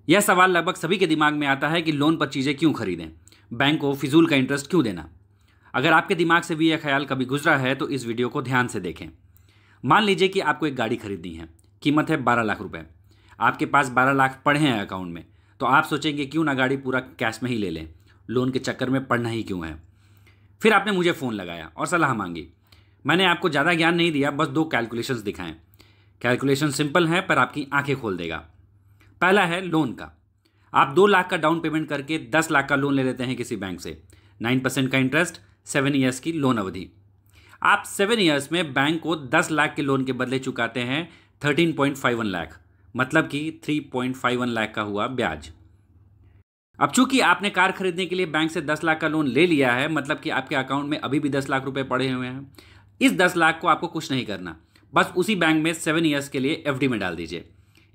यह सवाल लगभग सभी के दिमाग में आता है कि लोन पर चीज़ें क्यों खरीदें, बैंक को फिजूल का इंटरेस्ट क्यों देना। अगर आपके दिमाग से भी यह ख्याल कभी गुजरा है तो इस वीडियो को ध्यान से देखें। मान लीजिए कि आपको एक गाड़ी खरीदनी है, कीमत है 12 लाख रुपए। आपके पास 12 लाख पड़े हैं अकाउंट में, तो आप सोचेंगे क्यों ना गाड़ी पूरा कैश में ही ले लें, लोन के चक्कर में पड़ना ही क्यों है। फिर आपने मुझे फ़ोन लगाया और सलाह मांगी। मैंने आपको ज़्यादा ज्ञान नहीं दिया, बस 2 कैलकुलेशंस दिखाएं। कैलकुलेशन सिंपल है पर आपकी आंखें खोल देगा। पहला है लोन का। आप 2 लाख का डाउन पेमेंट करके 10 लाख का लोन ले लेते हैं किसी बैंक से, 9% का इंटरेस्ट, 7 ईयर्स की लोन अवधि। आप 7 ईयर्स में बैंक को 10 लाख के लोन के बदले चुकाते हैं 13.51 लाख, मतलब कि 3.51 लाख का हुआ ब्याज। अब चूंकि आपने कार खरीदने के लिए बैंक से 10 लाख का लोन ले लिया है, मतलब कि आपके अकाउंट में अभी भी 10 लाख रुपए पड़े हुए हैं। इस 10 लाख को आपको कुछ नहीं करना, बस उसी बैंक में 7 ईयर्स के लिए एफडी में डाल दीजिए।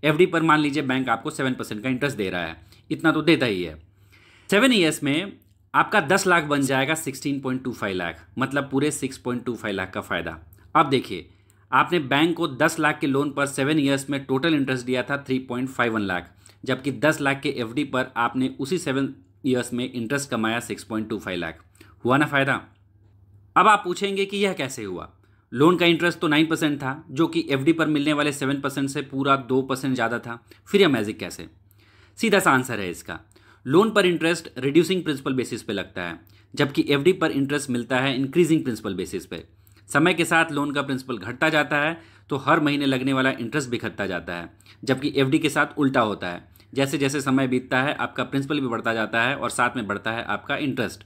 एफडी पर मान लीजिए बैंक आपको 7% का इंटरेस्ट दे रहा है, इतना तो देता ही है। 7 ईयर्स में आपका 10 लाख बन जाएगा 16.25 लाख, मतलब पूरे 6.25 लाख का फायदा। अब देखिए, आपने बैंक को 10 लाख के लोन पर 7 ईयर्स में टोटल इंटरेस्ट दिया था 3.51 लाख, जबकि 10 लाख के एफडी पर आपने उसी 7 ईयर्स में इंटरेस्ट कमाया 6.25 लाख। हुआ ना फायदा। अब आप पूछेंगे कि यह कैसे हुआ। लोन का इंटरेस्ट तो 9% था, जो कि एफडी पर मिलने वाले 7% से पूरा 2% ज़्यादा था। फिर यह मैजिक कैसे? सीधा सा आंसर है इसका। लोन पर इंटरेस्ट रिड्यूसिंग प्रिंसिपल बेसिस पे लगता है, जबकि एफडी पर इंटरेस्ट मिलता है इंक्रीजिंग प्रिंसिपल बेसिस पे। समय के साथ लोन का प्रिंसिपल घटता जाता है तो हर महीने लगने वाला इंटरेस्ट भी घटता जाता है, जबकि एफडी के साथ उल्टा होता है। जैसे जैसे समय बीतता है आपका प्रिंसिपल भी बढ़ता जाता है और साथ में बढ़ता है आपका इंटरेस्ट।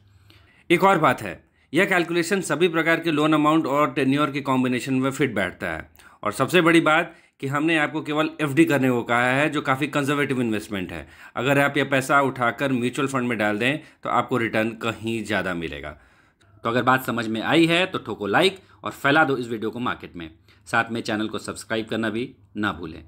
एक और बात है, यह कैलकुलेशन सभी प्रकार के लोन अमाउंट और टेन्योर के कॉम्बिनेशन में फिट बैठता है। और सबसे बड़ी बात कि हमने आपको केवल एफडी करने को कहा है, जो काफ़ी कंजर्वेटिव इन्वेस्टमेंट है। अगर आप यह पैसा उठाकर म्यूचुअल फंड में डाल दें तो आपको रिटर्न कहीं ज़्यादा मिलेगा। तो अगर बात समझ में आई है तो ठोको लाइक और फैला दो इस वीडियो को मार्केट में। साथ में चैनल को सब्सक्राइब करना भी ना भूलें।